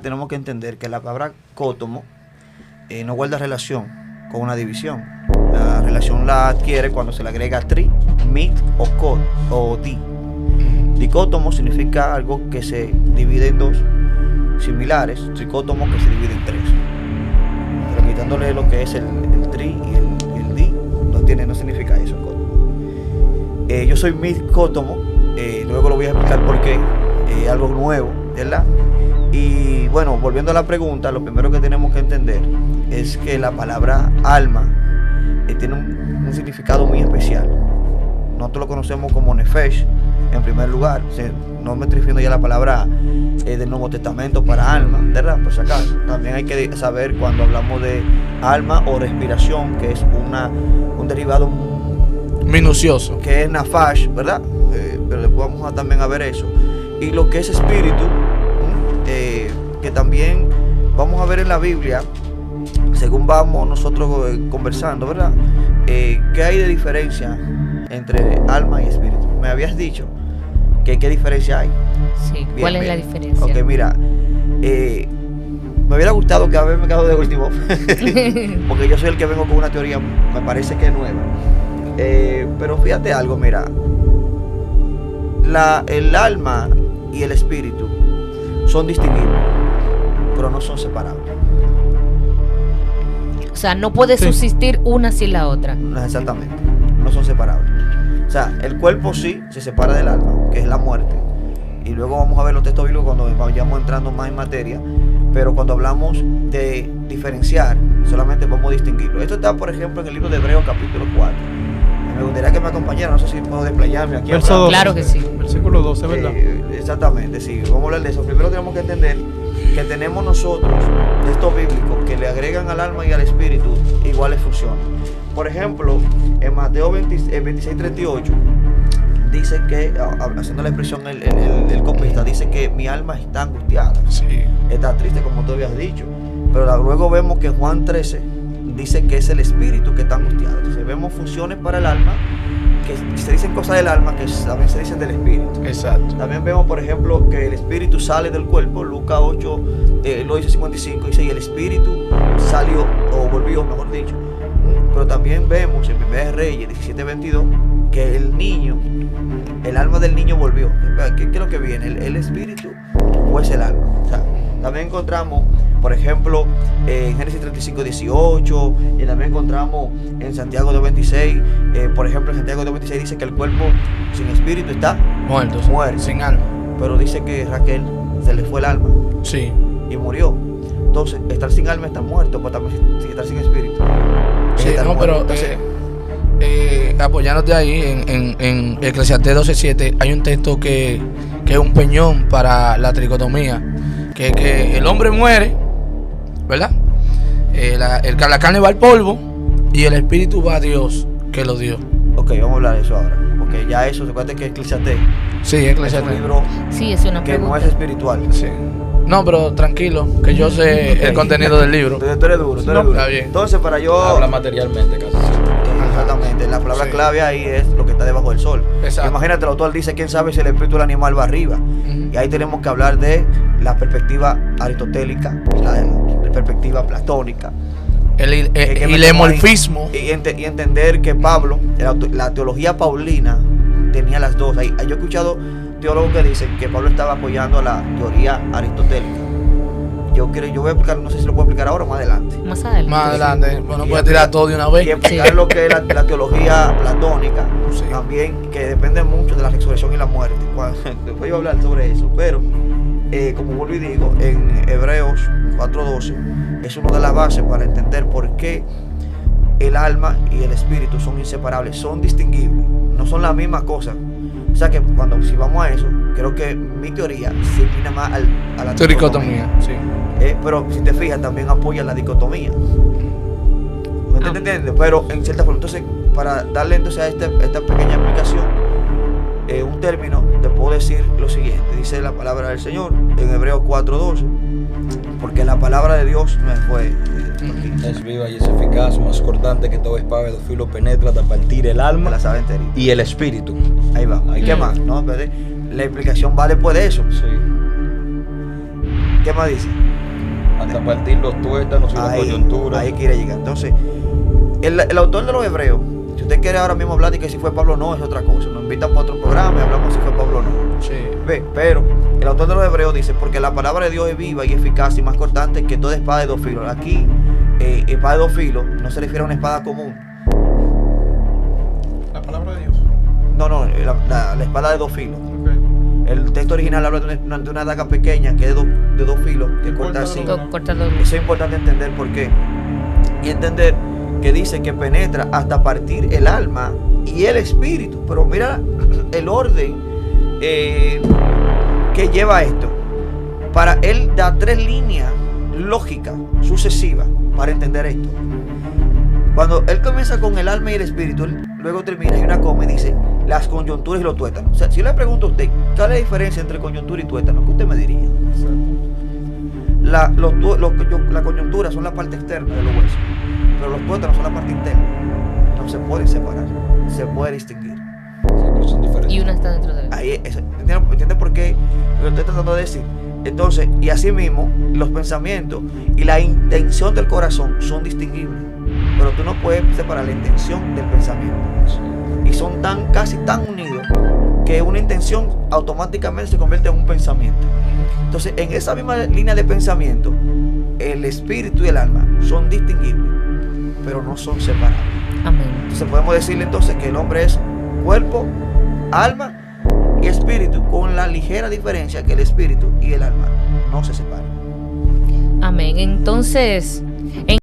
tenemos que entender que la palabra cótomo no guarda relación con una división. La relación la adquiere cuando se le agrega tri, mit o cot o di. Dicótomo significa algo que se divide en dos similares, tricótomo que se divide en tres. Pero quitándole lo que es el tri y el di, no significa eso. Yo soy mitcótomo, luego lo voy a explicar por qué, algo nuevo, ¿verdad? Y bueno, volviendo a la pregunta, lo primero que tenemos que entender es que la palabra alma tiene un significado muy especial. Nosotros lo conocemos como nefesh, en primer lugar. No me estoy refiriendo ya a la palabra del Nuevo Testamento para alma, ¿verdad? Por si acaso. También hay que saber cuando hablamos de alma o respiración, que es un derivado minucioso, que es nafash, ¿verdad? Pero después vamos también a ver eso. Y lo que es espíritu, que también vamos a ver en la Biblia, según vamos nosotros conversando, ¿verdad? ¿Qué hay de diferencia entre alma y espíritu? Me habías dicho que qué diferencia hay. Sí, ¿cuál es la diferencia? Ok, mira, me hubiera gustado que haberme quedado de último, porque yo soy el que vengo con una teoría, me parece que es nueva. Pero fíjate algo, mira, el alma y el espíritu son distinguibles, pero no son separables. O sea, no puede subsistir una sin la otra. No, exactamente, no son separables. O sea, el cuerpo sí se separa del alma, que es la muerte. Y luego vamos a ver los textos bíblicos cuando vayamos entrando más en materia. Pero cuando hablamos de diferenciar, solamente podemos distinguirlo. Esto está, por ejemplo, en el libro de Hebreos, capítulo 4. Me gustaría que me acompañaran, no sé si puedo desplayarme aquí. Claro que sí. Versículo 12, ¿verdad? Exactamente, sí. Vamos a hablar de eso. Primero tenemos que entender que tenemos nosotros textos bíblicos que le agregan al alma y al espíritu iguales funciones. Por ejemplo, en Mateo 26:38 dice que, haciendo la expresión el copista, dice que mi alma está angustiada, está triste, como tú habías dicho. Pero luego vemos que Juan 13 dice que es el espíritu que está angustiado. Entonces vemos funciones para el alma, que se dicen cosas del alma que también se dicen del espíritu. Exacto. También vemos, por ejemplo, que el espíritu sale del cuerpo. Lucas 8, lo dice 55, dice, y el espíritu salió, o volvió, mejor dicho. Pero también vemos en 1 Reyes 17:22 que el alma del niño volvió. ¿Qué es lo que viene? ¿El espíritu o es el alma? O sea, también encontramos, por ejemplo, en Génesis 35:18, y también encontramos en Santiago 2:26, por ejemplo, en Santiago 2:26 dice que el cuerpo sin espíritu está muerto, sin alma. Pero dice que Raquel se le fue el alma. Sí. Y murió. Entonces, estar sin alma está muerto, pero también estar sin espíritu. Sí, no, pero entonces, apoyándote ahí en Eclesiastés 12:7, hay un texto que es un peñón para la tricotomía, que el hombre muere, ¿verdad? La carne va al polvo y el espíritu va a Dios que lo dio. Ok, vamos a hablar de eso ahora, porque ya eso, se cuenta que Eclesiastés. Sí, Eclesiastés. Es un libro es una que pregunta. no es espiritual. Sí. No, pero tranquilo, que yo sé el contenido del libro. Tú eres duro, Está bien. Entonces, para yo... Habla materialmente, casi. Exactamente, la palabra clave ahí es lo que está debajo del sol. Exacto. Imagínate, el autor dice, quién sabe si el espíritu del animal va arriba. Y ahí tenemos que hablar de la perspectiva aristotélica, la perspectiva platónica. El hilemorfismo. Y entender que Pablo, la teología paulina, tenía las dos. Yo he escuchado teólogos que dicen que Pablo estaba apoyando a la teoría aristotélica. Yo voy a explicar, no sé si lo puedo explicar ahora o más adelante. Más adelante. Más adelante, bueno, puede tirar todo de una vez. Y explicar lo que es la teología platónica, también, que depende mucho de la resurrección y la muerte. Después yo voy a hablar sobre eso, pero como vuelvo y digo, en Hebreos 4:12 es una de las bases para entender por qué el alma y el espíritu son inseparables, son distinguibles, no son la misma cosa. O sea que si vamos a eso, creo que mi teoría se inclina más a la tricotomía. Sí. Pero si te fijas, también apoya la dicotomía. ¿Me estás entendiendo? Pero en cierta forma. Entonces, para darle entonces a esta pequeña explicación, un término, te puedo decir lo siguiente. Dice la palabra del Señor en Hebreos 4:12, porque la palabra de Dios me fue... Es viva y es eficaz, más cortante que todo espada de dos filos, penetra hasta partir el alma la sabe enterita y el espíritu. Ahí va. ¿Qué más? ¿No? La explicación va después de eso. Sí. ¿Qué más dice? Hasta partir los tuétanos y la coyuntura. Ahí quiere llegar. Entonces, el autor de los Hebreos, si usted quiere ahora mismo hablar de que si fue Pablo o no, es otra cosa. Nos invitan para otro programa y hablamos si fue Pablo o no. Sí. Ve, pero el autor de los Hebreos dice, porque la palabra de Dios es viva y eficaz y más cortante que toda espada de dos filos. Aquí, espada de dos filos no se refiere a una espada común. La palabra de Dios. No, la espada de dos filos. Okay. El texto original habla de una daga pequeña que es de dos filos, que corta así. Cortador. Eso es importante entender por qué. Y entender que dice que penetra hasta partir el alma y el espíritu. Pero mira el orden que lleva esto. Para él da 3 líneas lógicas, sucesivas, para entender esto. Cuando él comienza con el alma y el espíritu, él luego termina y una coma y dice las coyunturas y los tuétanos. O sea, si yo le pregunto a usted, ¿cuál es la diferencia entre coyuntura y tuétano? ¿Qué usted me diría? La coyuntura son la parte externa de los huesos, pero los tuétanos son la parte interna. No se pueden separar, se puede distinguir. Sí, pero son diferentes. Y una está dentro de él. Ahí, ¿entiende por qué lo estoy tratando de decir? Entonces, y así mismo, los pensamientos y la intención del corazón son distinguibles, pero tú no puedes separar la intención del pensamiento. Y son casi tan unidos que una intención automáticamente se convierte en un pensamiento. Entonces, en esa misma línea de pensamiento, el espíritu y el alma son distinguibles, pero no son separados. Amén. Entonces podemos decirle entonces que el hombre es cuerpo, alma y espíritu, con la ligera diferencia que el espíritu y el alma no se separan. Amén. Entonces,